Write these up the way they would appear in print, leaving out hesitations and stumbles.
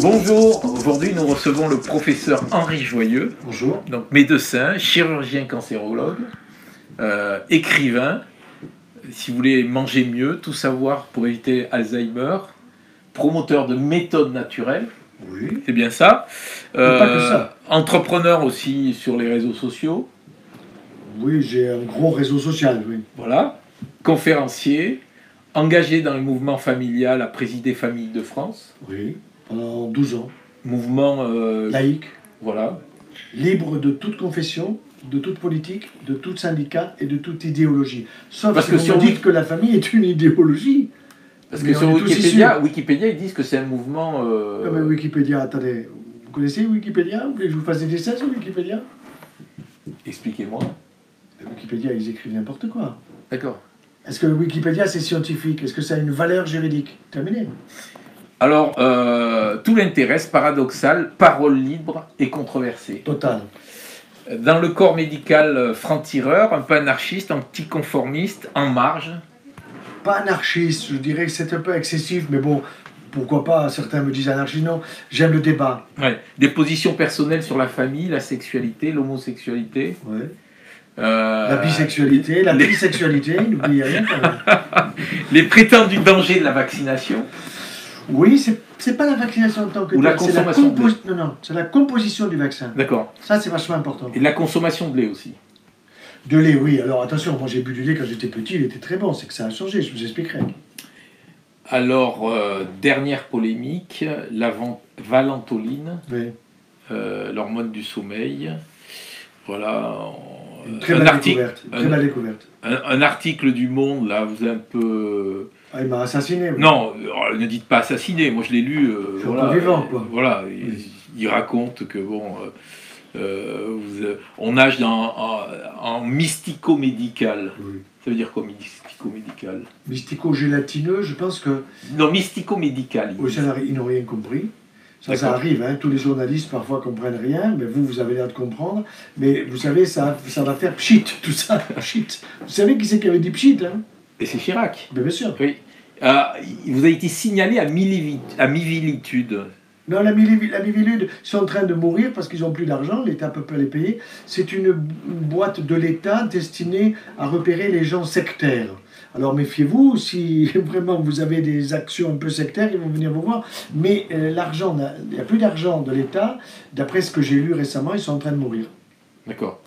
Bonjour, aujourd'hui nous recevons le professeur Henri Joyeux. Bonjour. Donc médecin, chirurgien cancérologue, écrivain, si vous voulez manger mieux, tout savoir pour éviter Alzheimer, promoteur de méthodes naturelles, Oui. c'est bien ça. Pas que ça. Entrepreneur aussi sur les réseaux sociaux, Oui, j'ai un gros réseau social, oui. voilà. Conférencier, engagé dans le mouvement familial à présider Famille de France. Oui, pendant 12 ans. Mouvement Laïque, voilà. libre de toute confession, de toute politique, de tout syndicat et de toute idéologie. Sauf Parce si que vous sur me dites que la famille est une idéologie. Parce Mais que sur on est tous Wikipédia, ils disent que c'est un mouvement. Ah ben, Wikipédia, attendez. Vous connaissez Wikipédia? Vous voulez que je vous fasse des dessins sur Wikipédia? Expliquez-moi. Wikipédia, ils écrivent n'importe quoi. D'accord. Est-ce que Wikipédia, c'est scientifique? Est-ce que ça a une valeur juridique? Terminé. Alors, tout l'intéresse, paradoxal, parole libre et controversée. Total. Dans le corps médical, franc-tireur, un peu anarchiste, anticonformiste, en marge. Pas anarchiste, je dirais que c'est un peu excessif, mais bon, pourquoi pas, certains me disent anarchiste, non, j'aime le débat. Ouais. Des positions personnelles sur la famille, la sexualité, l'homosexualité. Ouais. La bisexualité, la trisexualité, n'oubliez rien quand même. Les prétendus dangers de la vaccination. Oui, c'est pas la vaccination en tant que Ou la telle, c'est la consommation non, non, c'est la composition du vaccin. D'accord. Ça, c'est vachement important. Et de la consommation de lait aussi. De lait, oui. Alors attention, moi j'ai bu du lait quand j'étais petit, il était très bon, c'est que ça a changé, je vous expliquerai. Alors, dernière polémique, la valentoline, Oui. l'hormone du sommeil. Voilà. Une très belle découverte. Très belle découverte. Un article du Monde, là, vous a un peu... Ah, il m'a assassiné. Oui. Non, ne dites pas assassiné, moi je l'ai lu. Je suis encore vivant, quoi. Voilà, Oui. il raconte que, bon, on nage en mystico-médical. Oui. Ça veut dire quoi, mystico-médical? Mystico-gélatineux, je pense que... Non, mystico-médical. Oui, ils n'ont rien compris. Ça D'accord. arrive, hein. Tous les journalistes parfois comprennent rien, mais vous avez l'air de comprendre. Mais vous savez, ça va faire pchit, tout ça, pchit. Vous savez qui c'est qui avait dit pchit, hein? Et c'est Chirac. Mais bien sûr. Oui. Vous avez été signalé à Mivilitude. Non, la Mivilude, ils sont en train de mourir parce qu'ils n'ont plus d'argent, l'État peut pas les payer. C'est une boîte de l'État destinée à repérer les gens sectaires. Alors méfiez-vous, si vraiment vous avez des actions un peu sectaires, ils vont venir vous voir. Mais l'argent, il n'y a plus d'argent de l'État. D'après ce que j'ai lu récemment, ils sont en train de mourir. D'accord.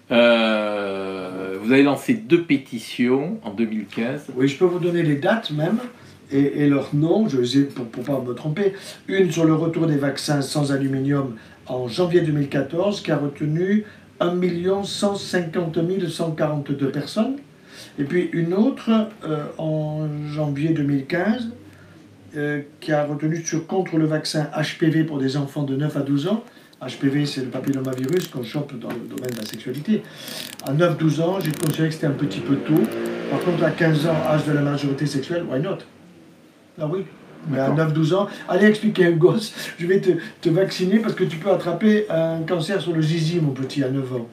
Vous avez lancé 2 pétitions en 2015. Oui, je peux vous donner les dates même et leurs noms, je les ai pour ne pas me tromper. Une sur le retour des vaccins sans aluminium en janvier 2014 qui a retenu 1 150 142 personnes. Et puis une autre en janviie 2015 qui a retenu contre le vaccin HPV pour des enfants de 9 à 12 ans. HPV, c'est le papillomavirus qu'on chope dans le domaine de la sexualité. À 9-12 ans, j'ai considéré que c'était un petit peu tôt. Par contre, à 15 ans, âge de la majorité sexuelle, why not? Ah oui. Mais à 9-12 ans, allez expliquer à un gosse, je vais te vacciner parce que tu peux attraper un cancer sur le zizi, mon petit, à 9 ans.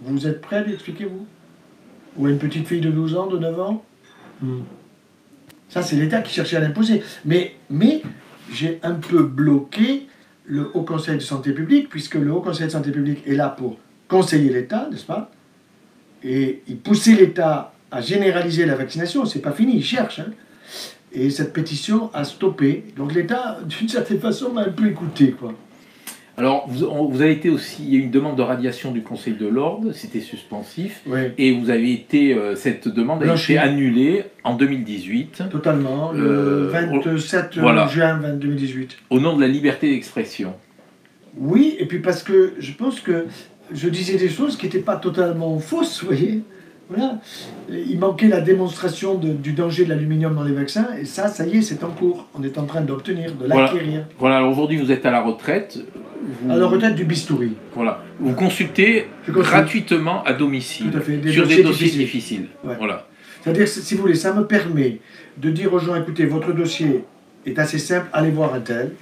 Vous êtes prêt à lui expliquer, vous? Ou à une petite fille de 12 ans, de 9 ans? Ça, c'est l'État qui cherchait à l'imposer. Mais j'ai un peu bloqué le Haut Conseil de Santé Publique, puisque le Haut Conseil de Santé Publique est là pour conseiller l'État, n'est-ce pas? Et il poussait l'État à généraliser la vaccination, c'est pas fini, il cherche. Hein. Et cette pétition a stoppé. Donc l'État, d'une certaine façon, m'a un peu écouté, quoi. Alors, vous avez été aussi, il y a eu une demande de radiation du Conseil de l'Ordre, c'était suspensif, Oui. et vous avez été, cette demande a été annulée en 2018. Totalement, le 27 voilà. juin 2018. Au nom de la liberté d'expression. Oui, et puis parce que je pense que je disais des choses qui n'étaient pas totalement fausses, vous voyez. Voilà. Il manquait la démonstration du danger de l'aluminium dans les vaccins, et ça y est, c'est en cours. On est en train d'obtenir, de l'acquérir. Voilà, alors aujourd'hui vous êtes à la retraite. À la retraite du bistouri. Voilà. Vous consultez gratuitement à domicile. Tout à fait. Sur des dossiers difficiles. Ouais. Voilà. C'est-à-dire, si vous voulez, ça me permet de dire aux gens, écoutez, votre dossier est assez simple, allez voir un tel,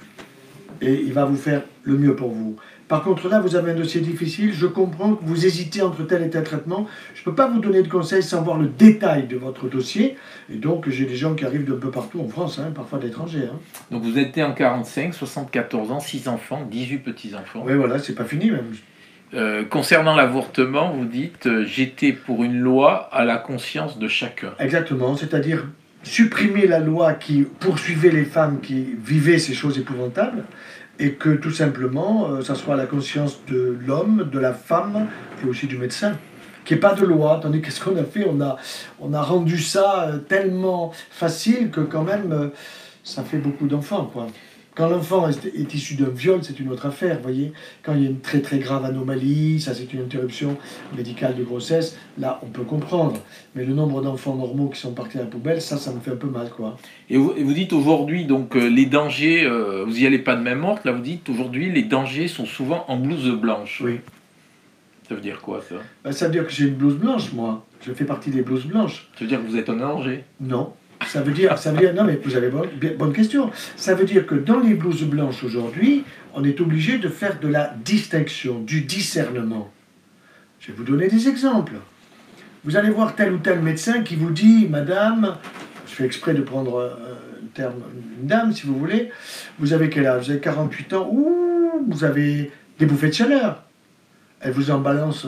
et il va vous faire le mieux pour vous. Par contre, là, vous avez un dossier difficile. Je comprends que vous hésitez entre tel et tel traitement. Je ne peux pas vous donner de conseils sans voir le détail de votre dossier. Et donc, j'ai des gens qui arrivent d'un peu partout en France, hein, parfois d'étrangers. Hein. Donc vous êtes né en 45, 74 ans, 6 enfants, 18 petits-enfants. Oui, voilà, c'est pas fini même. Concernant l'avortement, vous dites j'étais pour une loi à la conscience de chacun. Exactement, c'est-à-dire supprimer la loi qui poursuivait les femmes qui vivaient ces choses épouvantables et que tout simplement, ça soit à la conscience de l'homme, de la femme et aussi du médecin. Qu'il n'y ait pas de loi, tandis qu'est-ce qu'on a fait, on a rendu ça tellement facile que quand même, ça fait beaucoup d'enfants, quoi. Quand l'enfant est issu d'un viol, c'est une autre affaire, vous voyez. Quand il y a une très très grave anomalie, ça c'est une interruption médicale de grossesse, là on peut comprendre. Mais le nombre d'enfants normaux qui sont partis à la poubelle, ça me fait un peu mal, quoi. Et vous dites aujourd'hui, donc les dangers, vous n'y allez pas de main morte, là vous dites aujourd'hui les dangers sont souvent en blouse blanche. Oui. Ça veut dire quoi ça? Ça veut dire que j'ai une blouse blanche, moi. Je fais partie des blouses blanches. Ça veut dire que vous êtes un danger? Non. Ça veut dire, non mais vous avez bonne question. Ça veut dire que dans les blouses blanches aujourd'hui, on est obligé de faire de la distinction, du discernement. Je vais vous donner des exemples. Vous allez voir tel ou tel médecin qui vous dit, madame, je fais exprès de prendre un terme, une dame si vous voulez, vous avez quel âge? Vous avez 48 ans, ouh, vous avez des bouffées de chaleur. Elle vous en balance...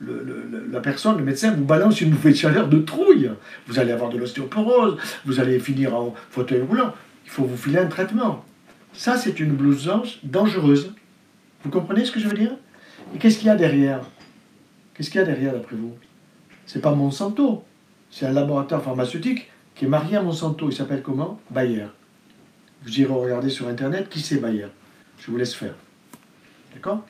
la personne, le médecin, vous balance une bouffée de chaleur de trouille. Vous allez avoir de l'ostéoporose, vous allez finir en fauteuil roulant. Il faut vous filer un traitement. Ça, c'est une blouse blanche dangereuse. Vous comprenez ce que je veux dire? Et qu'est-ce qu'il y a derrière? Qu'est-ce qu'il y a derrière, d'après vous? C'est pas Monsanto. C'est un laboratoire pharmaceutique qui est marié à Monsanto. Il s'appelle comment? Bayer. Vous irez regarder sur Internet qui c'est Bayer. Je vous laisse faire. D'accord?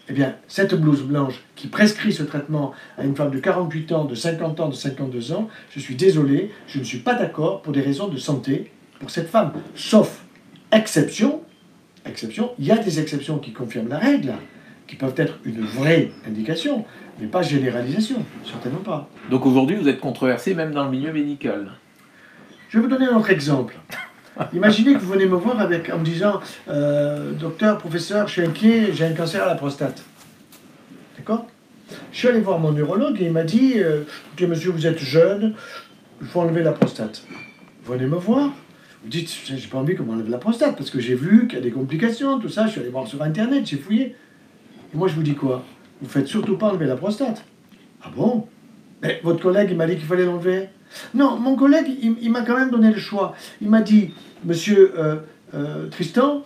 Eh bien, cette blouse blanche qui prescrit ce traitement à une femme de 48 ans, de 50 ans, de 52 ans, je suis désolé, je ne suis pas d'accord pour des raisons de santé pour cette femme. Sauf exception, il y a des exceptions qui confirment la règle, qui peuvent être une vraie indication, mais pas généralisation, certainement pas. Donc aujourd'hui, vous êtes controversé même dans le milieu médical. Je vais vous donner un autre exemple. Imaginez que vous venez me voir en me disant docteur, professeur, je suis inquiet, j'ai un cancer à la prostate. D'accord? Je suis allé voir mon neurologue et il m'a dit écoutez, monsieur, vous êtes jeune, il faut enlever la prostate. Vous venez me voir, vous dites j'ai pas envie qu'on m'enlève la prostate parce que j'ai vu qu'il y a des complications, tout ça, je suis allé voir sur Internet, j'ai fouillé. Et moi, je vous dis quoi? Vous faites surtout pas enlever la prostate. Ah bon? Mais votre collègue, il m'a dit qu'il fallait l'enlever. Non, mon collègue, il m'a quand même donné le choix. Il m'a dit, monsieur Tristan,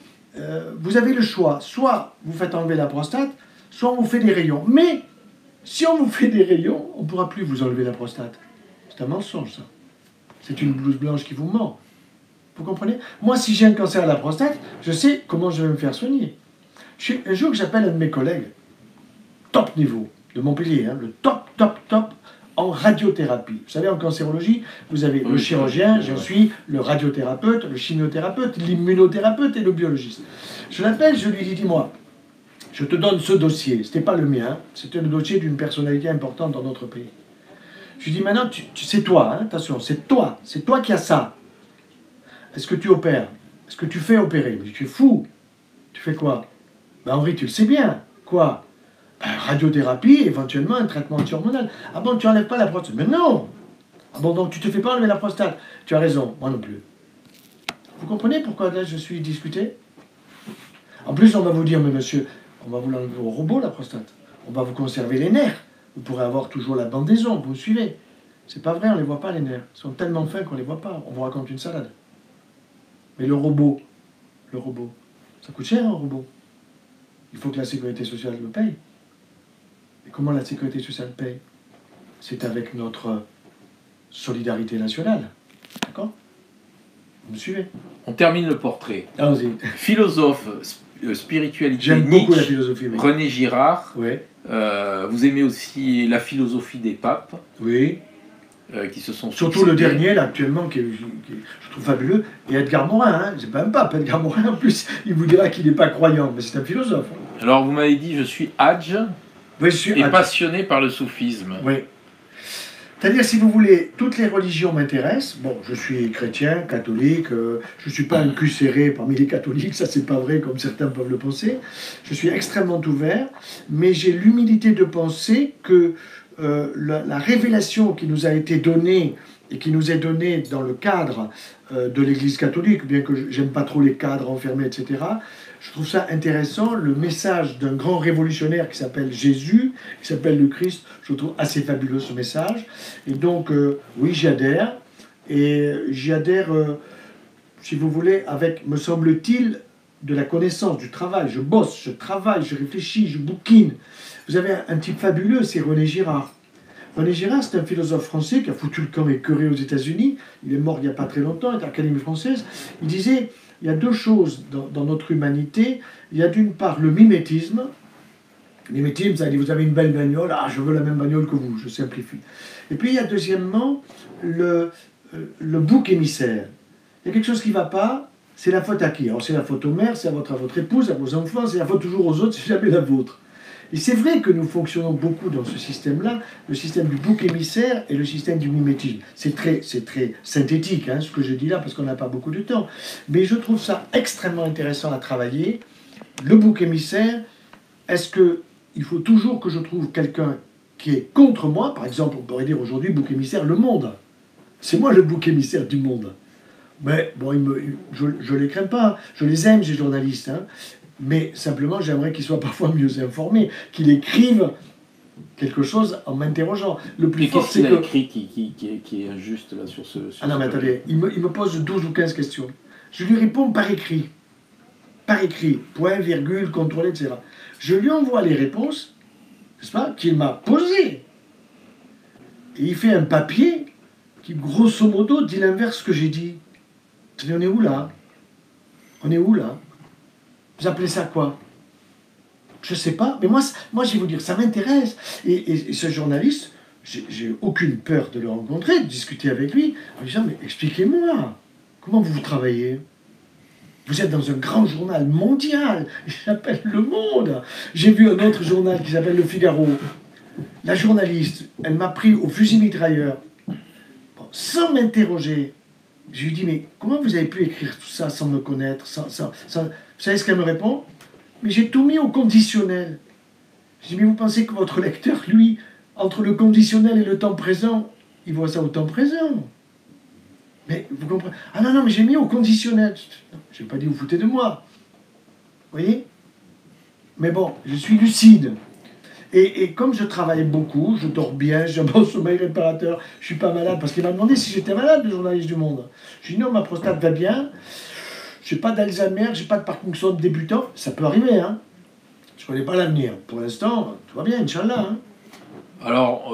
vous avez le choix. Soit vous faites enlever la prostate, soit on vous fait des rayons. Mais si on vous fait des rayons, on ne pourra plus vous enlever la prostate. C'est un mensonge, ça. C'est une blouse blanche qui vous ment. Vous comprenez? Moi, si j'ai un cancer à la prostate, je sais comment je vais me faire soigner. Un jour que j'appelle un de mes collègues, top niveau, de Montpellier, hein, le top, en radiothérapie. Vous savez, en cancérologie, vous avez le chirurgien, j'en suis le radiothérapeute, le chimiothérapeute, l'immunothérapeute et le biologiste. Je l'appelle, je lui dis, dis-moi, je te donne ce dossier, c'était pas le mien, c'était le dossier d'une personnalité importante dans notre pays. Je lui dis, maintenant, c'est toi, hein, attention, c'est toi qui as ça. Est-ce que tu opères? Est-ce que tu fais opérer? Il me dit, tu es fou. Tu fais quoi? Ben Henri, tu le sais bien. Quoi? Radiothérapie, éventuellement un traitement anti-hormonal. Ah bon, tu n'enlèves pas la prostate? Mais non! Ah bon, donc tu te fais pas enlever la prostate? Tu as raison, moi non plus. Vous comprenez pourquoi là je suis discuté? En plus, on va vous dire, mais monsieur, on va vous l'enlever au robot, la prostate. On va vous conserver les nerfs. Vous pourrez avoir toujours la bandaison, vous me suivez? C'est pas vrai, on les voit pas, les nerfs. Ils sont tellement fins qu'on les voit pas. On vous raconte une salade. Mais le robot, ça coûte cher un robot. Il faut que la sécurité sociale le paye. Et comment la sécurité sociale paye? C'est avec notre solidarité nationale. D'accord? Vous me suivez? On termine le portrait. Allons-y. Philosophe, spiritualité, J'aime beaucoup la philosophie. Oui. René Girard. Oui. Vous aimez aussi la philosophie des papes. Oui. Qui se sont surtout succédés. Le dernier, là, actuellement, qui je trouve fabuleux, et Edgar Morin, hein, c'est pas un pape, Edgar Morin, en plus, il vous dira qu'il n'est pas croyant, mais c'est un philosophe. Alors, vous m'avez dit, je suis Hadj, oui, je suis et passionné par le soufisme. Oui. C'est-à-dire, si vous voulez, toutes les religions m'intéressent. Bon, je suis chrétien, catholique, je ne suis pas un cul serré parmi les catholiques, ça c'est pas vrai comme certains peuvent le penser. Je suis extrêmement ouvert, mais j'ai l'humilité de penser que la révélation qui nous a été donnée et qui nous est donnée dans le cadre de l'Église catholique, bien que j'aime pas trop les cadres enfermés, etc., je trouve ça intéressant, le message d'un grand révolutionnaire qui s'appelle Jésus, qui s'appelle le Christ, je trouve assez fabuleux ce message. Et donc, oui, j'y adhère. Et j'y adhère, si vous voulez, avec, me semble-t-il, de la connaissance, du travail. Je bosse, je travaille, je réfléchis, je bouquine. Vous avez un type fabuleux, c'est René Girard. René Girard, c'est un philosophe français qui a foutu le camp écœuré aux États-Unis. Il est mort il n'y a pas très longtemps, il est à l'Académie française. Il disait... Il y a deux choses dans notre humanité. Il y a d'une part le mimétisme. Mimétisme, ça dit vous avez une belle bagnole, ah je veux la même bagnole que vous, je simplifie. Et puis il y a deuxièmement le bouc émissaire. Il y a quelque chose qui ne va pas, c'est la faute à qui? Alors c'est la faute aux mères, c'est à votre épouse, à vos enfants, c'est la faute toujours aux autres, c'est jamais la vôtre. Et c'est vrai que nous fonctionnons beaucoup dans ce système-là, le système du bouc émissaire et le système du mimétisme. C'est très synthétique, hein, ce que je dis là, parce qu'on n'a pas beaucoup de temps. Mais je trouve ça extrêmement intéressant à travailler. Le bouc émissaire, est-ce qu'il faut toujours que je trouve quelqu'un qui est contre moi? Par exemple, on pourrait dire aujourd'hui, bouc émissaire, le monde. C'est moi le bouc émissaire du monde. Mais bon, je ne les crains pas. Je les aime, ces journalistes. Hein. Mais simplement, j'aimerais qu'ils soient parfois mieux informés, qu'ils écrivent quelque chose en m'interrogeant. Le plus fort, c'est que... Qu'est-ce qu'il a écrit qui est injuste là sur ce... Ah non, mais attendez, il me pose 12 ou 15 questions. Je lui réponds par écrit. Par écrit. Point, virgule, contrôlé, etc. Je lui envoie les réponses, n'est-ce pas, qu'il m'a posées. Et il fait un papier qui, grosso modo, dit l'inverse que j'ai dit. On est où là? On est où là? Vous appelez ça quoi? Je ne sais pas, mais moi je vais vous dire, ça m'intéresse. Et ce journaliste, j'ai aucune peur de le rencontrer, de discuter avec lui, en disant, mais expliquez-moi, comment vous travaillez? Vous êtes dans un grand journal mondial, il s'appelle Le Monde. J'ai vu un autre journal qui s'appelle Le Figaro. La journaliste, elle m'a pris au fusil mitrailleur, bon, sans m'interroger. Je lui dis, mais comment vous avez pu écrire tout ça sans me connaître, Vous savez ce qu'elle me répond? Mais j'ai tout mis au conditionnel. Je dis, mais vous pensez que votre lecteur, lui, entre le conditionnel et le temps présent, il voit ça au temps présent? Mais vous comprenez? Ah non, mais j'ai mis au conditionnel. Je n'ai pas dit, vous foutez de moi. Vous voyez? Mais bon, je suis lucide. Et comme je travaille beaucoup, je dors bien, j'ai un bon sommeil réparateur, je ne suis pas malade, parce qu'il m'a demandé si j'étais malade, le journaliste du Monde. Je dis non, ma prostate va bien, je n'ai pas d'Alzheimer, je n'ai pas de Parkinson débutant, ça peut arriver, hein. Je ne connais pas l'avenir. Pour l'instant, tout va bien, Inch'Allah. Hein. Alors,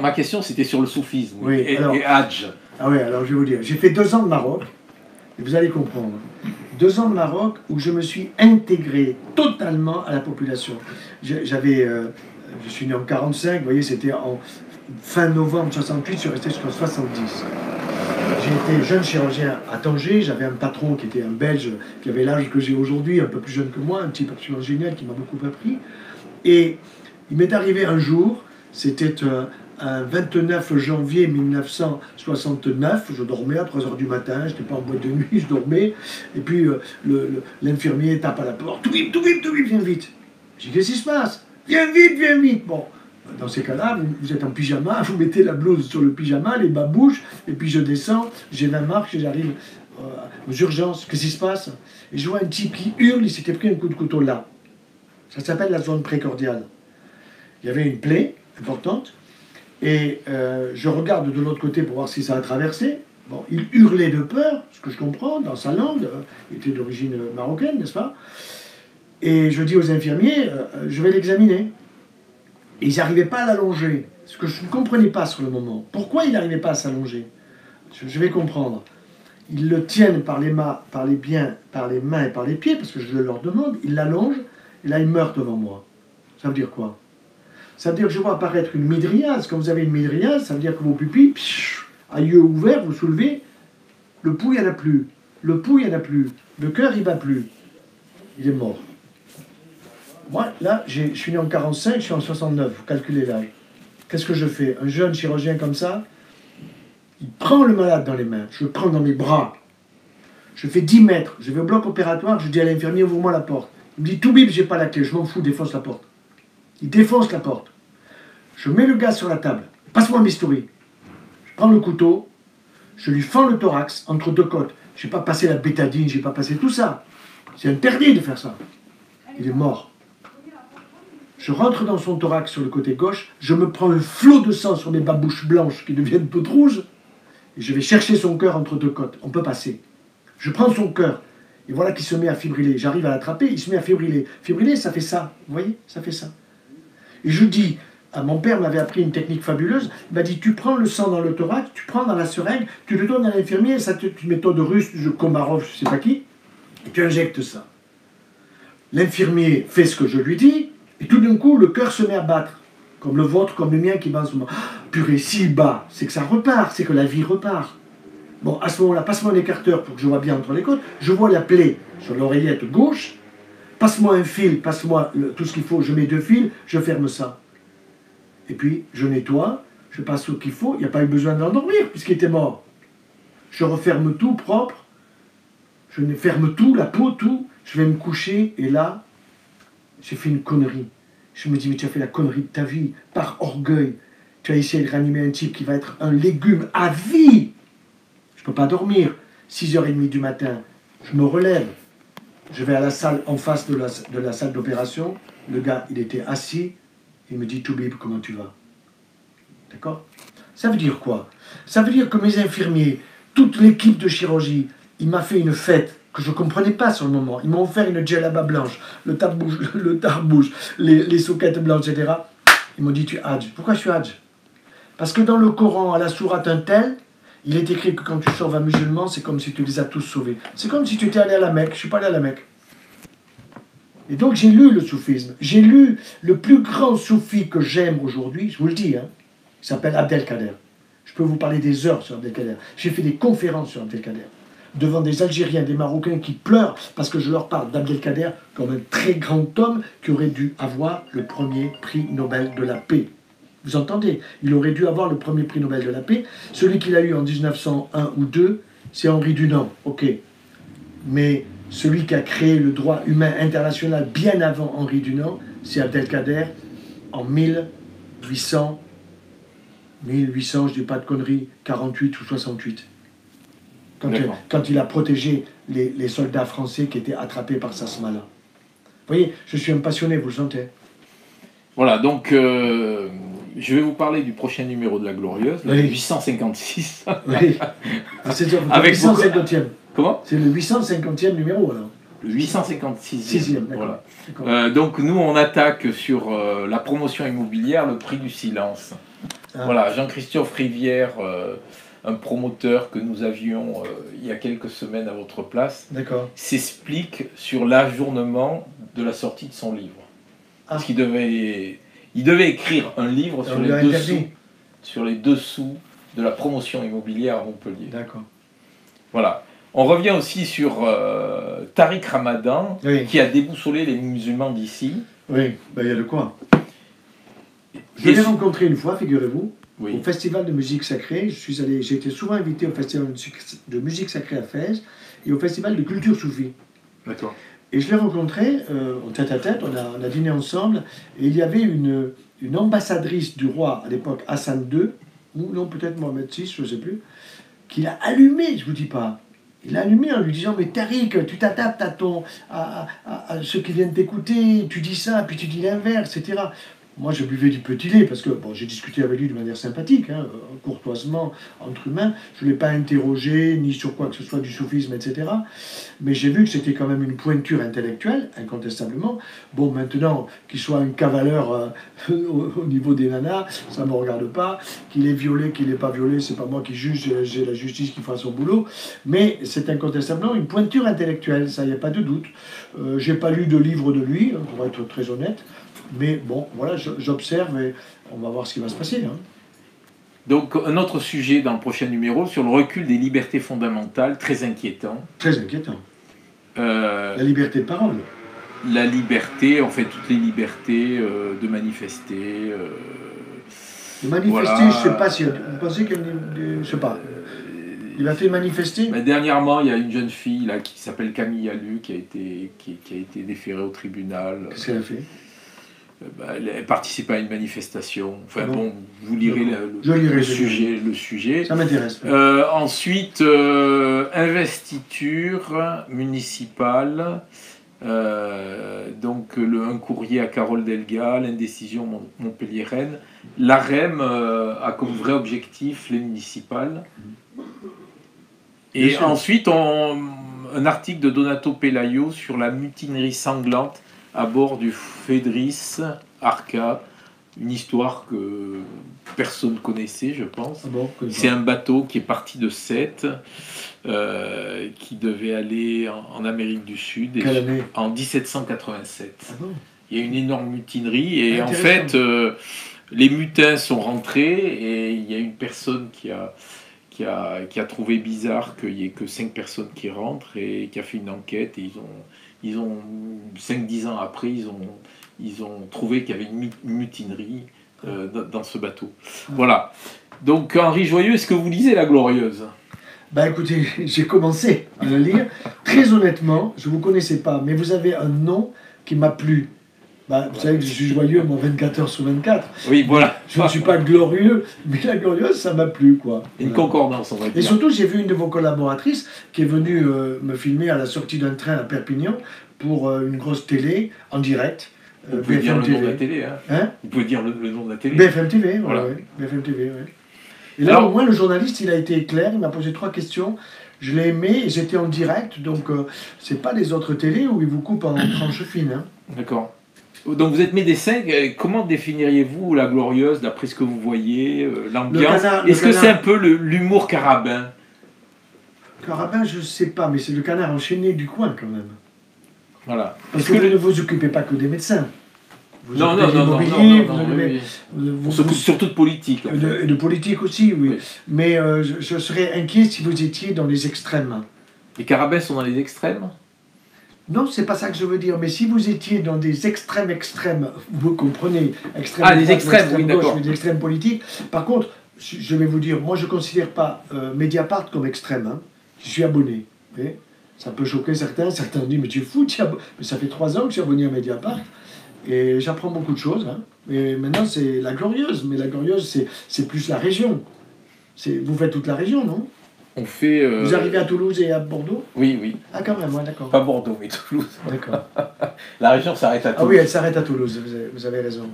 ma question c'était sur le soufisme oui, et Hadj. Ah oui, alors je vais vous dire, j'ai fait 2 ans de Maroc, et vous allez comprendre. 2 ans de Maroc où je me suis intégré totalement à la population. Je suis né en 45, vous voyez, c'était en fin novembre 68, je suis resté jusqu'en 70. J'ai été jeune chirurgien à Tanger, j'avais un patron qui était un Belge, qui avait l'âge que j'ai aujourd'hui, un peu plus jeune que moi, un type absolument génial qui m'a beaucoup appris. Et il m'est arrivé un jour, c'était un 29 janvier 1969, je dormais à 3h du matin, je n'étais pas en boîte de nuit, je dormais, et puis l'infirmier tape à la porte, tout vite, viens vite. J'ai dit, qu'est-ce qui se passe? Viens vite. Bon, dans ces cas-là, vous êtes en pyjama, vous mettez la blouse sur le pyjama, les babouches, et puis je descends, j'ai 20 marches, et j'arrive aux urgences, qu'est-ce qui se passe? Et je vois un type qui hurle, il s'était pris un coup de couteau là. Ça s'appelle la zone précordiale. Il y avait une plaie importante, et je regarde de l'autre côté pour voir si ça a traversé. Bon, il hurlait de peur, ce que je comprends, dans sa langue, il était d'origine marocaine, n'est-ce pas? Et je dis aux infirmiers, je vais l'examiner. Et ils n'arrivaient pas à l'allonger, ce que je ne comprenais pas sur le moment. Pourquoi ils n'arrivaient pas à s'allonger? Je vais comprendre. Ils le tiennent par les mains et par les pieds, parce que je le leur demande, ils l'allongent, et là, il meurt devant moi. Ça veut dire quoi? Ça veut dire que je vois apparaître une mydriase. Quand vous avez une mydriase, ça veut dire que vos pupilles, à yeux ouverts, vous soulevez, le pouls, il n'y en a plus. Le pouls, il n'y en a plus. Le cœur, il ne bat plus. Il est mort. Moi, là, je suis né en 45, je suis en 69, vous calculez l'âge. Qu'est-ce que je fais? Un jeune chirurgien comme ça, il prend le malade dans les mains, je le prends dans mes bras, je fais 10 mètres, je vais au bloc opératoire, je dis à l'infirmier, ouvre-moi la porte. Il me dit, tout bip, j'ai pas la clé, je m'en fous, défonce la porte. Il défonce la porte. Je mets le gars sur la table, passe-moi un bistouri. Je prends le couteau, je lui fends le thorax entre deux côtes. Je n'ai pas passé la bétadine, je n'ai pas passé tout ça. C'est interdit de faire ça. Il est mort. Je rentre dans son thorax sur le côté gauche, je me prends un flot de sang sur mes babouches blanches qui deviennent toutes rouges, et je vais chercher son cœur entre deux côtes. On peut passer. Je prends son cœur, et voilà qu'il se met à fibriller. J'arrive à l'attraper, il se met à fibriller. Fibriller, ça fait ça. Vous voyez? Ça fait ça. Et je dis, mon père m'avait appris une technique fabuleuse, il m'a dit, tu prends le sang dans le thorax, tu prends dans la seringue, tu le donnes à l'infirmier, ça c'est une méthode russe de Komarov, je ne sais pas qui, et tu injectes ça. L'infirmier fait ce que je lui dis, et tout d'un coup, le cœur se met à battre, comme le vôtre, comme le mien qui bat en ce moment. Purée, s'il bat, c'est que ça repart, c'est que la vie repart. Bon, à ce moment-là, passe-moi un écarteur pour que je vois bien entre les côtes, je vois la plaie sur l'oreillette gauche, passe-moi un fil, passe-moi tout ce qu'il faut, je mets 2 fils, je ferme ça. Et puis, je nettoie, je passe ce qu'il faut, il n'y a pas eu besoin de l'endormir, puisqu'il était mort. Je referme tout propre, je ferme tout, la peau, tout, je vais me coucher, et là, j'ai fait une connerie. Je me dis, mais tu as fait la connerie de ta vie, par orgueil. Tu as essayé de ranimer un type qui va être un légume à vie. Je ne peux pas dormir. 6h30 du matin, je me relève. Je vais à la salle en face de la salle d'opération. Le gars, il était assis. Il me dit, Toubib, comment tu vas? D'accord? Ça veut dire quoi? Ça veut dire que mes infirmiers, toute l'équipe de chirurgie, il m'a fait une fête que je ne comprenais pas sur le moment. Ils m'ont offert une djellaba blanche, le tarbouche, les souquettes blanches, etc. Ils m'ont dit, tu es Hadj. Pourquoi je suis Hadj? Parce que dans le Coran, à la sourate un tel, il est écrit que quand tu sauves un musulman, c'est comme si tu les as tous sauvés. C'est comme si tu étais allé à la Mecque. Je ne suis pas allé à la Mecque. Et donc j'ai lu le soufisme. J'ai lu le plus grand soufi que j'aime aujourd'hui, je vous le dis, hein, il s'appelle Abdelkader. Je peux vous parler des heures sur Abdelkader. J'ai fait des conférences sur Abdelkader, devant des Algériens, des Marocains qui pleurent parce que je leur parle d'Abdelkader comme un très grand homme qui aurait dû avoir le premier prix Nobel de la paix. Vous entendez? Il aurait dû avoir le premier prix Nobel de la paix. Celui qu'il a eu en 1901 ou 2, c'est Henri Dunant, ok. Mais celui qui a créé le droit humain international bien avant Henri Dunant, c'est Abdelkader en 1800, je ne dis pas de conneries, 48 ou 68. Quand il a protégé les soldats français qui étaient attrapés par Sasmala. Vous voyez, je suis un passionné, vous le sentez. Voilà, donc je vais vous parler du prochain numéro de La Glorieuse, le 856. Oui, c'est le 850e. Comment? C'est le 850e numéro, alors. Le 856e. 6e, voilà. Donc nous, on attaque sur la promotion immobilière, le prix du silence. Ah. Voilà, Jean-Christophe Rivière, un promoteur que nous avions il y a quelques semaines à votre place, s'explique sur l'ajournement de la sortie de son livre. Ah. Parce qu'il devait écrire un livre sur les dessous de la promotion immobilière à Montpellier. D'accord. Voilà. On revient aussi sur Tariq Ramadan, qui a déboussolé les musulmans d'ici. Oui, ben, il y a de quoi. Je l'ai rencontré une fois, figurez-vous, au Festival de musique sacrée. J'ai été souvent invité au Festival de musique sacrée à Fès et au Festival de culture soufie. D'accord. Et je l'ai rencontré en tête-à-tête, on a dîné ensemble, et il y avait une ambassadrice du roi à l'époque, Hassan II, ou non, peut-être Mohamed VI, je ne sais plus, qui l'a allumé, je ne vous dis pas. Il l'a allumé en lui disant, mais Tariq, tu t'adaptes à ceux qui viennent t'écouter, tu dis ça, puis tu dis l'inverse, etc. Moi, je buvais du petit lait parce que bon, j'ai discuté avec lui de manière sympathique, hein, courtoisement, entre humains. Je ne l'ai pas interrogé, ni sur quoi que ce soit du soufisme, etc. Mais j'ai vu que c'était quand même une pointure intellectuelle, incontestablement. Bon, maintenant, qu'il soit un cavaleur au niveau des nanas, ça ne me regarde pas. Qu'il est violé, qu'il n'est pas violé, c'est pas moi qui juge, j'ai la justice qui fera son boulot. Mais c'est incontestablement une pointure intellectuelle, ça, il n'y a pas de doute. J'ai pas lu de livre de lui, pour être très honnête. Mais bon, voilà, j'observe et on va voir ce qui va se passer. Hein. Donc, un autre sujet dans le prochain numéro, sur le recul des libertés fondamentales, très inquiétant. Très inquiétant. La liberté de parole. La liberté, en fait, toutes les libertés de manifester, Le manifester, Voilà. je sais pas si... Vous pensez qu'il y a je sais pas. Il a fait manifester? Mais dernièrement, il y a une jeune fille là, qui s'appelle Camille Allu qui a été déférée au tribunal. Qu'est-ce qu'elle a fait? Elle participe à une manifestation. Enfin Ah bon, vous lirez je lirai, le sujet. Ça m'intéresse. Ensuite, investiture municipale. Donc un courrier à Carole Delga, l'indécision Montpellier-Rennes. L'AREM a comme vrai objectif les municipales. Et ensuite, un article de Donato Pelayo sur la mutinerie sanglante à bord du Fédris Arca, une histoire que personne connaissait, je pense. Ah bon, c'est un bateau qui est parti de Sète, qui devait aller en Amérique du Sud, Quelle année? en 1787. Ah bon? Il y a une énorme mutinerie, et en fait, les mutins sont rentrés, et il y a une personne qui a trouvé bizarre qu'il n'y ait que 5 personnes qui rentrent, et qui a fait une enquête, et ils ont 5-10 ans après, ils ont trouvé qu'il y avait une mutinerie dans ce bateau. Voilà. Donc Henri Joyeux, est-ce que vous lisez La Glorieuse? Bah écoutez, j'ai commencé à le lire. Très honnêtement, je ne vous connaissais pas, mais vous avez un nom qui m'a plu. Bah, vous savez que je suis joyeux, moi, 24 heures sur 24. Oui, voilà. Je ne suis pas glorieux, mais La Glorieuse, ça m'a plu, quoi. Une concordance, on va dire. Et surtout, j'ai vu une de vos collaboratrices qui est venue me filmer à la sortie d'un train à Perpignan pour une grosse télé, en direct. Vous pouvez dire BFM le TV. nom de la télé, hein. Vous pouvez dire le nom de la télé. BFM TV, Voilà. ouais, BFM TV, ouais. Et là, Alors, au moins, le journaliste, il a été clair, il m'a posé 3 questions. Je l'ai aimé, et j'étais en direct, donc c'est pas les autres télés où ils vous coupent en tranches fines. Hein. D'accord. Donc vous êtes médecin, comment définiriez-vous La Glorieuse, d'après ce que vous voyez, l'ambiance? Est-ce que c'est un peu l'humour carabin? Carabin, je sais pas, mais c'est le canard enchaîné du coin quand même. Voilà. Parce que vous ne vous occupez pas que des médecins. Vous Non, occupez non, de non, l'immobilier, non, vous non, occupez- oui. vous- On s'occupe surtout de politique. en fait. et de politique aussi, oui. Oui. Mais je serais inquiet si vous étiez dans les extrêmes. Les carabins sont dans les extrêmes? Non, c'est pas ça que je veux dire, mais si vous étiez dans des extrêmes, vous comprenez, extrême Ah, les droite, extrêmes, extrême oui, gauche, d'accord. ou des extrêmes politiques. Par contre, je vais vous dire, moi je ne considère pas Mediapart comme extrême. Hein. Je suis abonné. Vous voyez, ça peut choquer certains. Certains disent, mais tu es fou, mais ça fait 3 ans que je suis abonné à Mediapart. Et j'apprends beaucoup de choses. Hein. Et maintenant, c'est La Glorieuse. Mais La Glorieuse, c'est plus la région. Vous faites toute la région, non? On fait... Vous arrivez à Toulouse et à Bordeaux? Oui, oui. Ah, quand même, ouais, d'accord. Pas Bordeaux, mais Toulouse. D'accord. La région s'arrête à Ah Toulouse. oui, elle s'arrête à Toulouse, vous avez raison.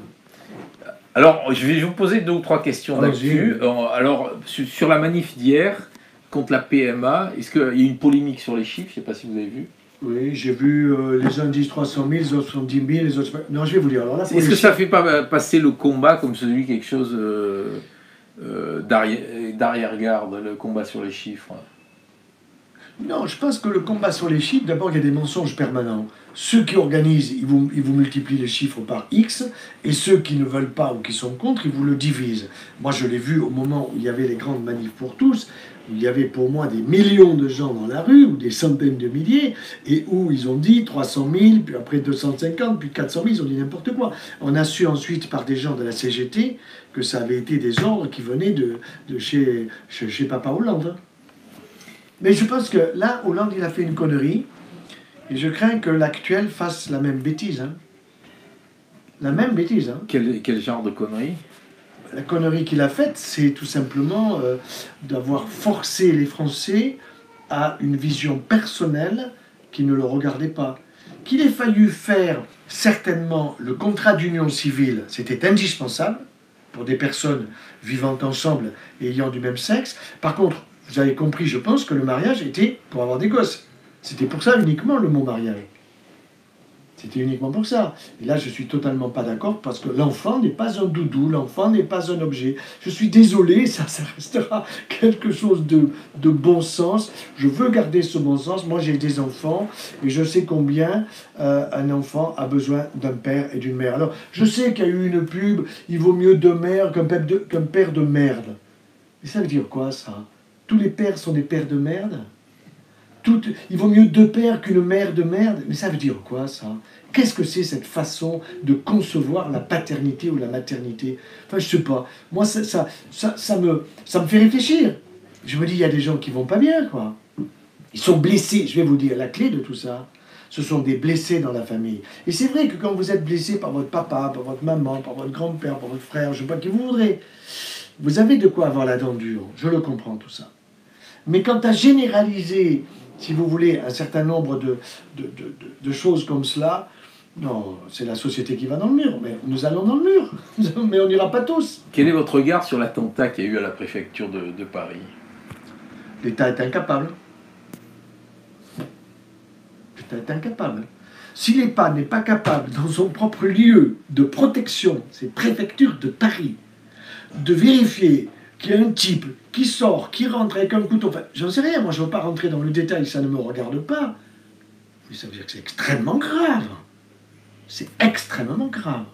Alors, je vais vous poser 2 ou 3 questions Allons-y. d'actu. Alors, sur la manif d'hier, contre la PMA, est-ce qu'il y a une polémique sur les chiffres? Je ne sais pas si vous avez vu. Oui, j'ai vu les uns disent 300 000, les autres 70 000, les autres... Non, je vais vous dire. Alors là, pour Est-ce les que ça chiffres- fait pas passer le combat comme celui quelque chose d'arrière-garde, le combat sur les chiffres? Non, je pense que le combat sur les chiffres, d'abord, il y a des mensonges permanents. Ceux qui organisent, ils vous multiplient les chiffres par X, et ceux qui ne veulent pas ou qui sont contre, ils vous le divisent. Moi, je l'ai vu au moment où il y avait les grandes manifs pour tous, où il y avait pour moi des millions de gens dans la rue, ou des centaines de milliers, et où ils ont dit 300 000, puis après 250, puis 400 000, ils ont dit n'importe quoi. On a su ensuite par des gens de la CGT que ça avait été des ordres qui venaient de chez Papa Hollande. Hein. Mais je pense que là, Hollande, il a fait une connerie, et je crains que l'actuel fasse la même bêtise. Hein. La même bêtise. Hein. Quel genre de connerie? La connerie qu'il a faite, c'est tout simplement d'avoir forcé les Français à une vision personnelle qui ne le regardait pas. Qu'il ait fallu faire certainement le contrat d'union civile, c'était indispensable pour des personnes vivant ensemble et ayant du même sexe. Par contre, vous avez compris, je pense, que le mariage était pour avoir des gosses. C'était pour ça uniquement le mot mariage. C'était uniquement pour ça. Et là, je suis totalement pas d'accord parce que l'enfant n'est pas un doudou, l'enfant n'est pas un objet. Je suis désolé, ça restera quelque chose de bon sens. Je veux garder ce bon sens. Moi, j'ai des enfants et je sais combien un enfant a besoin d'un père et d'une mère. Alors, je sais qu'il y a eu une pub, il vaut mieux 2 mères qu'un père de merde. Et ça veut dire quoi, ça? Tous les pères sont des pères de merde? Il vaut mieux deux pères qu'une mère de merde. Mais ça veut dire quoi, ça? Qu'est-ce que c'est cette façon de concevoir la paternité ou la maternité? Enfin, je sais pas. Moi, ça me fait réfléchir. Je me dis, il y a des gens qui vont pas bien, quoi. Ils sont blessés. Je vais vous dire, la clé de tout ça, ce sont des blessés dans la famille. Et c'est vrai que quand vous êtes blessé par votre papa, par votre maman, par votre grand-père, par votre frère, je sais pas qui vous voudrez, vous avez de quoi avoir la dent dure. Je le comprends, tout ça. Mais quant à généraliser, si vous voulez, un certain nombre de choses comme cela, non, c'est la société qui va dans le mur. Mais nous allons dans le mur. Mais on n'ira pas tous. Quel est votre regard sur l'attentat qu'il y a eu à la préfecture de Paris? L'État est incapable. L'État est incapable. Si l'État n'est pas capable, dans son propre lieu de protection, c'est préfecture de Paris, de vérifier qu'il y a un type qui sort, qui rentre avec un couteau, enfin, j'en sais rien, moi je ne veux pas rentrer dans le détail, ça ne me regarde pas, mais ça veut dire que c'est extrêmement grave. C'est extrêmement grave.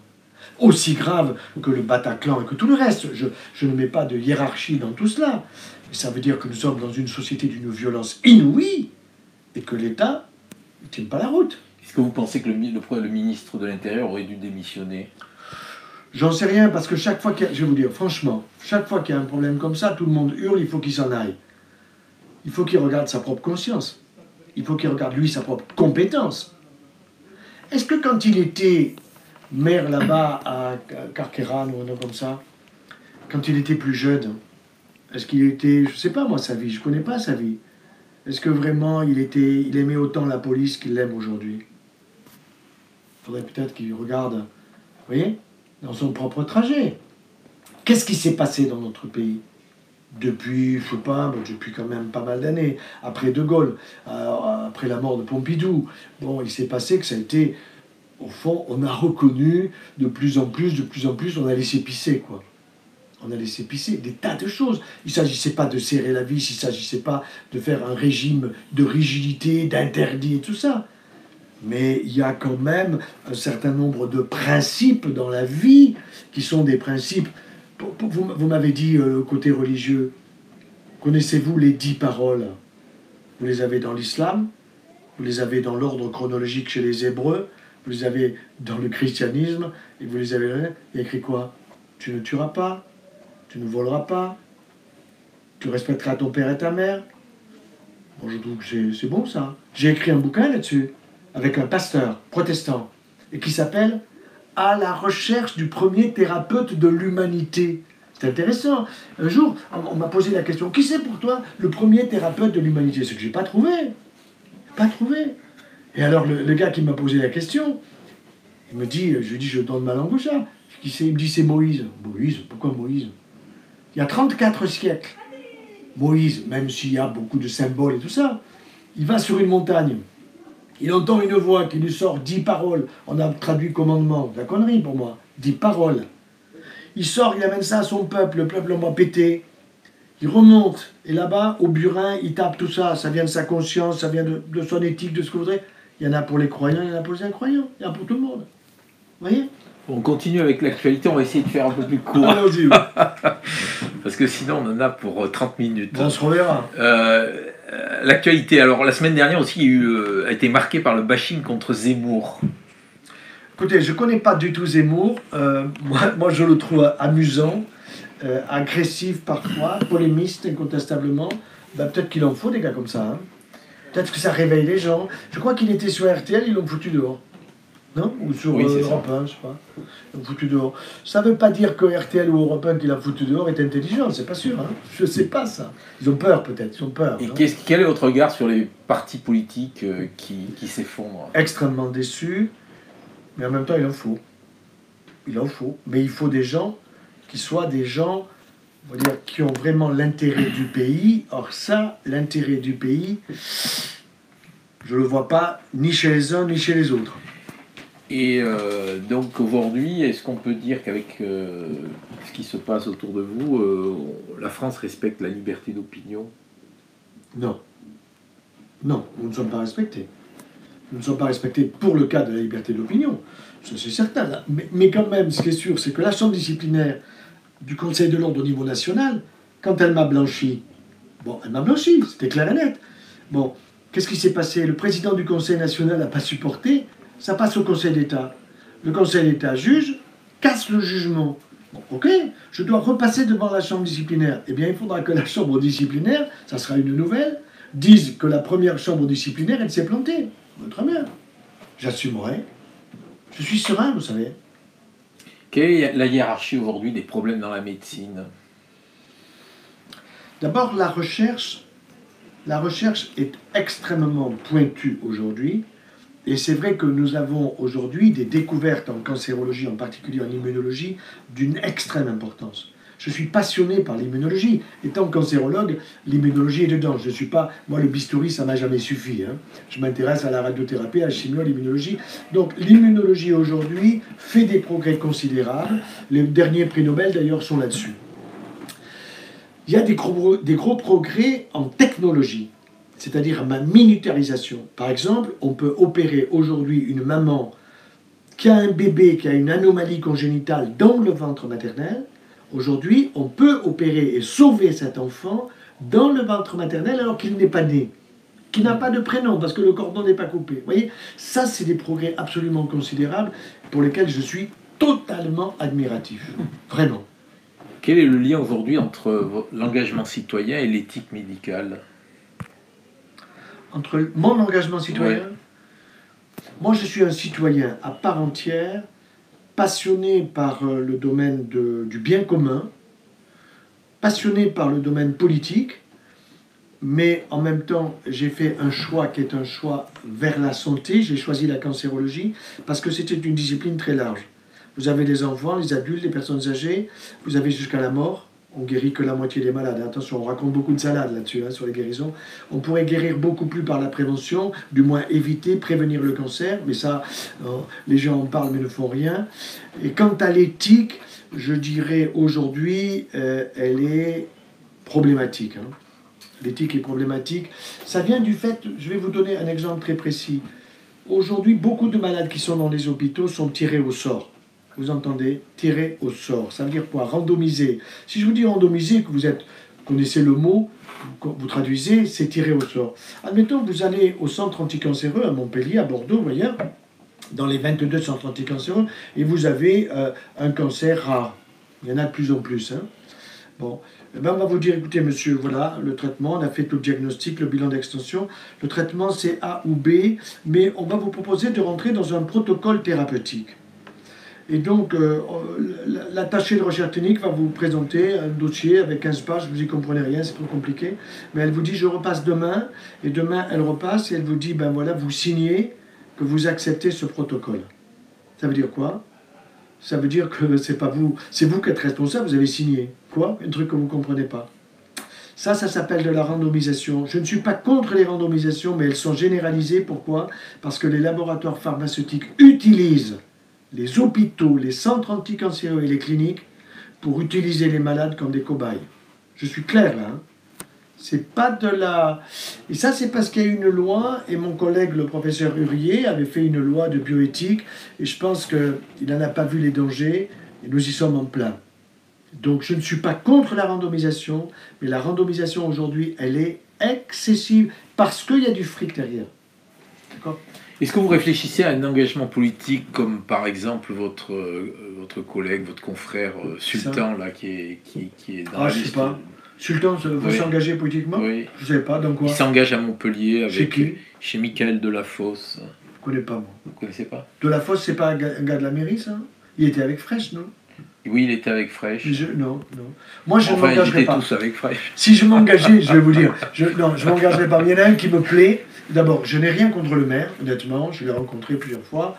Aussi grave que le Bataclan et que tout le reste. Je ne mets pas de hiérarchie dans tout cela. Mais ça veut dire que nous sommes dans une société d'une violence inouïe et que l'État ne tient pas la route. Est-ce que vous pensez que le ministre de l'Intérieur aurait dû démissionner? J'en sais rien, parce que chaque fois qu'il y a, je vais vous dire, franchement, chaque fois qu'il y a un problème comme ça, tout le monde hurle, il faut qu'il s'en aille. Il faut qu'il regarde sa propre conscience. Il faut qu'il regarde, lui, sa propre compétence. Est-ce que quand il était maire là-bas à Carqueiranne ou un truc comme ça, quand il était plus jeune, est-ce qu'il était, je sais pas moi sa vie, je connais pas sa vie. Est-ce que vraiment il aimait autant la police qu'il l'aime aujourd'hui? Il faudrait peut-être qu'il regarde, vous voyez, dans son propre trajet. Qu'est-ce qui s'est passé dans notre pays depuis, je sais pas, depuis quand même pas mal d'années, après De Gaulle, après la mort de Pompidou? Bon, il s'est passé que ça a été, au fond, on a reconnu de plus en plus, on a laissé pisser, quoi. On a laissé pisser des tas de choses. Il ne s'agissait pas de serrer la vis, il ne s'agissait pas de faire un régime de rigidité, d'interdit et tout ça. Mais il y a quand même un certain nombre de principes dans la vie qui sont des principes. Vous m'avez dit le côté religieux. Connaissez-vous les 10 paroles? Vous les avez dans l'islam, vous les avez dans l'ordre chronologique chez les Hébreux, vous les avez dans le christianisme, et vous les avez... Il y a écrit quoi? Tu ne tueras pas, tu ne voleras pas, tu respecteras ton père et ta mère. Bon, je trouve que c'est bon ça. J'ai écrit un bouquin là-dessus, avec un pasteur protestant, et qui s'appelle « À la recherche du premier thérapeute de l'humanité ». C'est intéressant. Un jour, on m'a posé la question « Qui c'est pour toi le premier thérapeute de l'humanité ?» C'est que je n'ai pas trouvé. Pas trouvé. Et alors, le gars qui m'a posé la question, il me dit, je lui dis, je donne ma langue au chat. Qui c'est? Il me dit, c'est Moïse. Moïse? Pourquoi Moïse? Il y a 34 siècles. Moïse, même s'il y a beaucoup de symboles et tout ça, il va sur une montagne. Il entend une voix qui lui sort 10 paroles. On a traduit commandement. La connerie pour moi. 10 paroles. Il sort, il amène ça à son peuple. Le peuple en va péter. Il remonte. Et là-bas, au burin, il tape tout ça. Ça vient de sa conscience, ça vient de son éthique, de ce que vous voudrez. Il y en a pour les croyants, il y en a pour les incroyants. Il y en a pour tout le monde. Vous voyez? On continue avec l'actualité. On va essayer de faire un peu plus court. Allons-y. Parce que sinon, on en a pour 30 minutes. Bon, on se reverra. L'actualité. Alors, la semaine dernière aussi, a été marquée par le bashing contre Zemmour. Écoutez, je ne connais pas du tout Zemmour. Moi, je le trouve amusant, agressif parfois, polémiste incontestablement. Ben, peut-être qu'il en faut des gars comme ça. Hein. Peut-être que ça réveille les gens. Je crois qu'il était sur RTL, ils l'ont foutu dehors. Non? Ou sur Europe 1, je sais pas. Ils l'ont foutu dehors. Ça ne veut pas dire que RTL ou Europe 1 qui l'a foutu dehors est intelligent, c'est pas sûr. Hein. Je ne sais pas ça. Ils ont peur peut-être, ils ont peur. Et quel est votre regard sur les partis politiques qui s'effondrent? Extrêmement déçu, mais en même temps il en faut. Il en faut. Mais il faut des gens qui soient des gens, on va dire, qui ont vraiment l'intérêt du pays. Or ça, l'intérêt du pays, je ne le vois pas ni chez les uns ni chez les autres. Et donc aujourd'hui, est-ce qu'on peut dire qu'avec ce qui se passe autour de vous, la France respecte la liberté d'opinion? Non. Non, nous ne sommes pas respectés. Nous ne sommes pas respectés pour le cas de la liberté d'opinion. Ça, c'est certain. Mais quand même, ce qui est sûr, c'est que la chambre disciplinaire du Conseil de l'ordre au niveau national, quand elle m'a blanchi, bon, elle m'a blanchi, c'était clair et net. Bon, Qu'est-ce qui s'est passé? Le président du Conseil national n'a pas supporté, ça passe au Conseil d'État. Le Conseil d'État juge, casse le jugement. Bon, ok, je dois repasser devant la chambre disciplinaire. Eh bien, il faudra que la chambre disciplinaire, ça sera une nouvelle, dise que la première chambre disciplinaire, elle s'est plantée. Très bien. J'assumerai. Je suis serein, vous savez. Quelle est la hiérarchie aujourd'hui des problèmes dans la médecine? D'abord, la recherche est extrêmement pointue aujourd'hui. Et c'est vrai que nous avons aujourd'hui des découvertes en cancérologie, en particulier en immunologie, d'une extrême importance. Je suis passionné par l'immunologie. Étant cancérologue, l'immunologie est dedans. Je suis pas... Moi, le bistouri, ça m'a jamais suffi. Hein. Je m'intéresse à la radiothérapie, à la chimie, à l'immunologie. Donc, l'immunologie aujourd'hui fait des progrès considérables. Les derniers prix Nobel, d'ailleurs, sont là-dessus. Il y a des gros progrès en technologie, c'est-à-dire ma miniaturisation. Par exemple, on peut opérer aujourd'hui une maman qui a un bébé qui a une anomalie congénitale dans le ventre maternel. Aujourd'hui, on peut opérer et sauver cet enfant dans le ventre maternel alors qu'il n'est pas né, qui n'a pas de prénom parce que le cordon n'est pas coupé. Vous voyez, ça, c'est des progrès absolument considérables pour lesquels je suis totalement admiratif. Vraiment. Quel est le lien aujourd'hui entre l'engagement citoyen et l'éthique médicale? Entre mon engagement citoyen, Ouais. Moi je suis un citoyen à part entière, passionné par le domaine du bien commun, passionné par le domaine politique, mais en même temps j'ai fait un choix qui est un choix vers la santé. J'ai choisi la cancérologie parce que c'était une discipline très large. Vous avez les enfants, les adultes, les personnes âgées, vous avez jusqu'à la mort. On guérit que la moitié des malades. Attention, on raconte beaucoup de salades là-dessus, hein, sur les guérisons. On pourrait guérir beaucoup plus par la prévention, du moins éviter, prévenir le cancer, mais ça, les gens en parlent mais ne font rien. Et quant à l'éthique, je dirais aujourd'hui, elle est problématique. Hein. L'éthique est problématique. Ça vient du fait, je vais vous donner un exemple très précis. Aujourd'hui, beaucoup de malades qui sont dans les hôpitaux sont tirés au sort. Vous entendez? Tirer au sort. Ça veut dire quoi? Randomiser. Si je vous dis randomiser, que vous connaissez le mot, vous traduisez, c'est tirer au sort. Admettons que vous allez au centre anticancéreux à Montpellier, à Bordeaux, vous voyez, dans les 22 centres anticancéreux, et vous avez un cancer rare. Il y en a de plus en plus. Hein. Bon. Eh ben on va vous dire, écoutez monsieur, voilà le traitement, on a fait tout le diagnostic, le bilan d'extension, le traitement c'est A ou B, mais on va vous proposer de rentrer dans un protocole thérapeutique. Et donc, l'attachée de recherche clinique va vous présenter un dossier avec 15 pages, vous n'y comprenez rien, c'est trop compliqué. Mais elle vous dit, je repasse demain, et demain, elle repasse, et elle vous dit, ben voilà, vous signez que vous acceptez ce protocole. Ça veut dire quoi? Ça veut dire que c'est pas vous, c'est vous qui êtes responsable, vous avez signé. Quoi? Un truc que vous ne comprenez pas. Ça s'appelle de la randomisation. Je ne suis pas contre les randomisations, mais elles sont généralisées. Pourquoi? Parce que les laboratoires pharmaceutiques utilisent les hôpitaux, les centres anticancéreux et les cliniques pour utiliser les malades comme des cobayes. Je suis clair là. Hein. C'est pas de la... Et ça, c'est parce qu'il y a une loi, et mon collègue, le professeur Hurier, avait fait une loi de bioéthique, et je pense qu'il n'en a pas vu les dangers, et nous y sommes en plein. Donc je ne suis pas contre la randomisation, mais la randomisation aujourd'hui, elle est excessive, parce qu'il y a du fric derrière. D'accord ? Est-ce que vous réfléchissez à un engagement politique comme par exemple votre collègue, votre confrère Sultan là, qui est dans la liste? Je sais pas. Sultan veut s'engager politiquement? Oui. Je sais pas, dans quoi? Il s'engage à Montpellier Chez qui? Chez Michael Delafosse. Je connais pas moi. Vous connaissez pas? Delafosse, c'est pas un gars de la mairie ça? Il était avec Fresh, non? Oui, il était avec Fresh. Non. Moi, je ne m'engagerai pas. Ils étaient tous avec Fresh. Si je m'engageais, je vais vous dire, je m'engagerai pas. Il y en a un qui me plaît. D'abord, je n'ai rien contre le maire, honnêtement. Je l'ai rencontré plusieurs fois.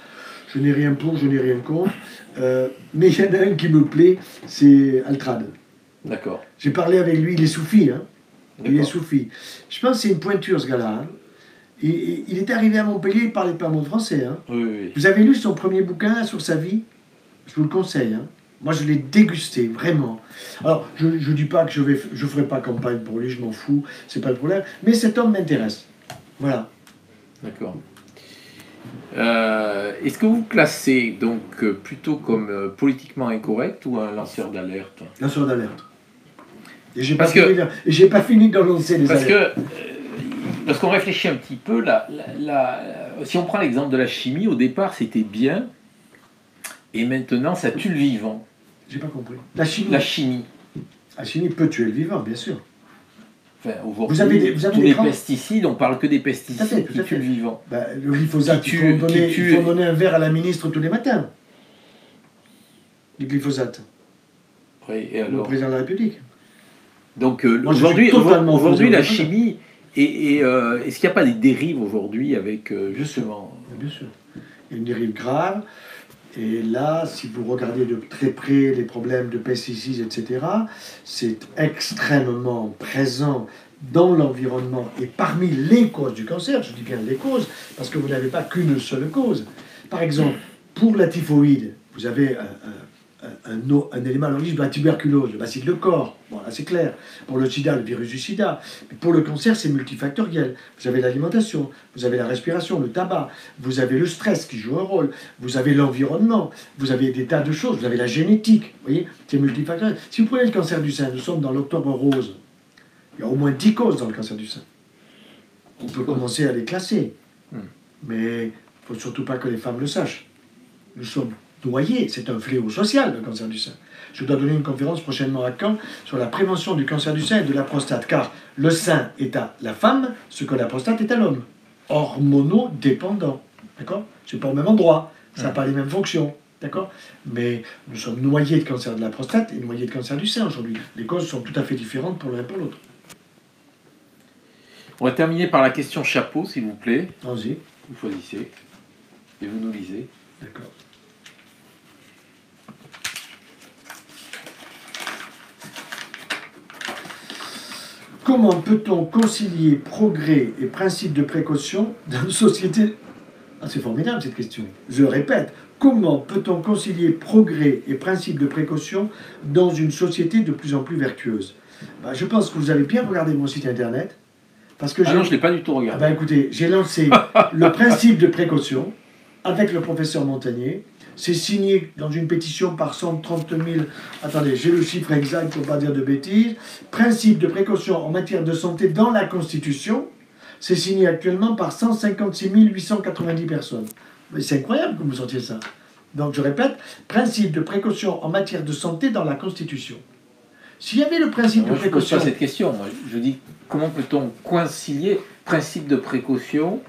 Je n'ai rien pour, je n'ai rien contre. Mais il y en a un qui me plaît, c'est Altrad. D'accord. J'ai parlé avec lui, il est soufi. Hein. Il est soufi. Je pense que c'est une pointure, ce gars-là. Hein. Il est arrivé à Montpellier, il ne parlait pas un mot de français. Hein. Oui. Vous avez lu son premier bouquin là, sur sa vie? Je vous le conseille. Hein. Moi, je l'ai dégusté, vraiment. Alors, je ne dis pas que je ne ferai pas campagne pour lui, je m'en fous, c'est pas le problème. Mais cet homme m'intéresse. Voilà. D'accord. Est-ce que vous classez donc plutôt comme politiquement incorrect ou un lanceur d'alerte? Lanceur d'alerte. Et j'ai pas fini de lancer les alertes. Parce que lorsqu'on réfléchit un petit peu, si on prend l'exemple de la chimie, au départ c'était bien, et maintenant ça tue le vivant. J'ai pas compris. La chimie. La chimie peut tuer le vivant, bien sûr. Enfin, aujourd'hui, tous les pesticides, on parle que des pesticides qui tuent le vivant. Ben, le glyphosate, il faut donner un verre à la ministre tous les matins. Du glyphosate. Oui, et alors, au président de la République. Donc aujourd'hui la chimie, est-ce qu'il n'y a pas des dérives aujourd'hui avec justement... Bien sûr. Il y a une dérive grave. Et là, si vous regardez de très près les problèmes de pesticides, etc., c'est extrêmement présent dans l'environnement et parmi les causes du cancer. Je dis bien les causes, parce que vous n'avez pas qu'une seule cause. Par exemple, pour la typhoïde, vous avez un élément à l'origine de la tuberculose, le bacille de corps, bon, là c'est clair. Pour le sida, le virus du sida. Mais pour le cancer, c'est multifactoriel. Vous avez l'alimentation, vous avez la respiration, le tabac, vous avez le stress qui joue un rôle, vous avez l'environnement, vous avez des tas de choses, vous avez la génétique, vous voyez, c'est multifactoriel. Si vous prenez le cancer du sein, nous sommes dans l'octobre rose, il y a au moins 10 causes dans le cancer du sein. On peut commencer à les classer, mais il ne faut surtout pas que les femmes le sachent. Nous sommes noyés, c'est un fléau social, le cancer du sein. Je dois donner une conférence prochainement à Caen sur la prévention du cancer du sein et de la prostate, car le sein est à la femme ce que la prostate est à l'homme. Hormonodépendant, d'accord? C'est pas au même endroit, ça n'a pas les mêmes fonctions, d'accord? Mais nous sommes noyés de cancer de la prostate et noyés de cancer du sein aujourd'hui. Les causes sont tout à fait différentes pour l'un et pour l'autre. On va terminer par la question chapeau, s'il vous plaît. Allons-y. Vous choisissez et vous nous lisez. D'accord. Comment peut-on concilier progrès et principe de précaution dans une société... Ah, c'est formidable cette question. Je répète, comment peut-on concilier progrès et principe de précaution dans une société de plus en plus vertueuse? Je pense que vous avez bien regardé mon site internet. Parce que non, je ne l'ai pas du tout regardé. Écoutez, j'ai lancé le principe de précaution avec le professeur Montagnier. C'est signé dans une pétition par 130 000... Attendez, j'ai le chiffre exact pour ne pas dire de bêtises. Principe de précaution en matière de santé dans la Constitution. C'est signé actuellement par 156 890 personnes. Mais c'est incroyable que vous sortiez ça. Donc je répète, principe de précaution en matière de santé dans la Constitution. S'il y avait le principe de précaution... Je ne pose pas cette question. Moi. Je dis, comment peut-on concilier principe de précaution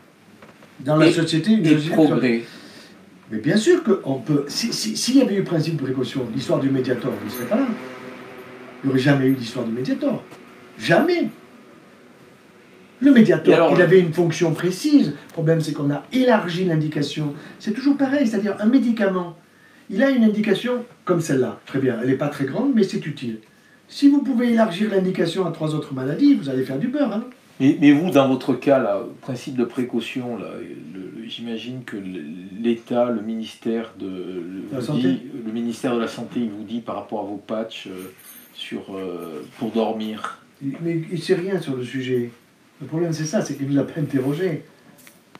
dans la société et progrès? Mais bien sûr qu'on peut... S'il y avait eu principe de précaution, l'histoire du Mediator, il ne serait pas là. Il n'y aurait jamais eu d'histoire du Mediator. Jamais. Le Mediator, il avait une fonction précise. Le problème, c'est qu'on a élargi l'indication. C'est toujours pareil, c'est-à-dire un médicament, il a une indication comme celle-là. Très bien, elle n'est pas très grande, mais c'est utile. Si vous pouvez élargir l'indication à 3 autres maladies, vous allez faire du beurre. Hein. Mais vous, dans votre cas, là, principe de précaution, là, j'imagine que l'État, le ministère de la Santé, il vous dit par rapport à vos patchs pour dormir. Mais il ne sait rien sur le sujet. Le problème, c'est ça, c'est qu'il ne nous a pas interrogé.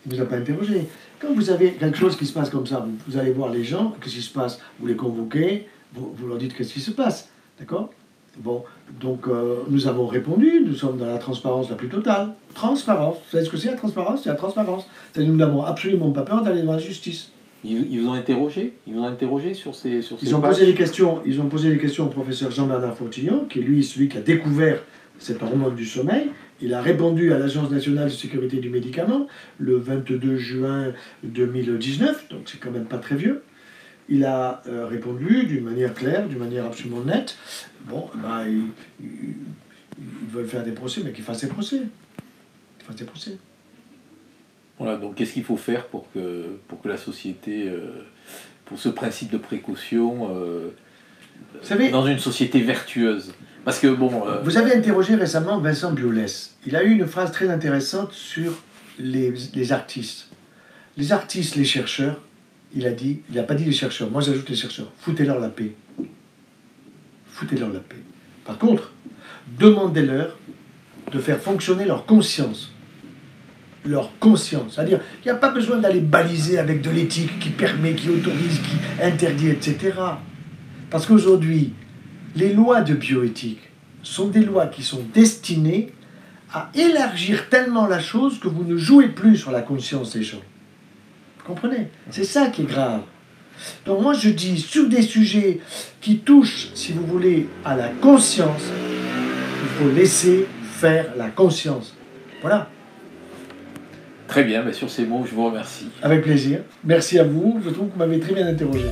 Il ne nous a pas interrogé. Quand vous avez quelque chose qui se passe comme ça, vous allez voir les gens, qu'est-ce qui se passe? Vous les convoquez, vous leur dites qu'est-ce qui se passe. D'accord? Bon, donc nous avons répondu, nous sommes dans la transparence la plus totale. Transparence, vous savez ce que c'est la transparence? C'est la transparence. Nous n'avons absolument pas peur d'aller devant la justice. Ils vous ont interrogé? Ils vous ont interrogé sur ces ils ont posé des questions. Ils ont posé des questions au professeur Jean-Bernard Fautignon, qui est lui celui qui a découvert cette hormone du sommeil. Il a répondu à l'Agence nationale de sécurité du médicament le 22 juin 2019, donc c'est quand même pas très vieux. Il a répondu d'une manière claire, d'une manière absolument nette. Bon, ils veulent faire des procès, mais qu'ils fassent des procès. Qu'ils fassent des procès. Voilà, donc qu'est-ce qu'il faut faire pour que la société, pour ce principe de précaution, vous savez, dans une société vertueuse? Parce que bon... Vous avez interrogé récemment Vincent Biolès. Il a eu une phrase très intéressante sur les artistes. Les artistes, les chercheurs, il n'a pas dit les chercheurs, moi j'ajoute les chercheurs, foutez-leur la paix. Foutez-leur la paix. Par contre, demandez-leur de faire fonctionner leur conscience. Leur conscience. C'est-à-dire, il n'y a pas besoin d'aller baliser avec de l'éthique qui permet, qui autorise, qui interdit, etc. Parce qu'aujourd'hui, les lois de bioéthique sont des lois qui sont destinées à élargir tellement la chose que vous ne jouez plus sur la conscience des gens. Vous comprenez? C'est ça qui est grave. Donc moi je dis, sur des sujets qui touchent, si vous voulez, à la conscience, il faut laisser faire la conscience. Voilà. Très bien, sur ces mots, je vous remercie. Avec plaisir. Merci à vous. Je trouve que vous m'avez très bien interrogé.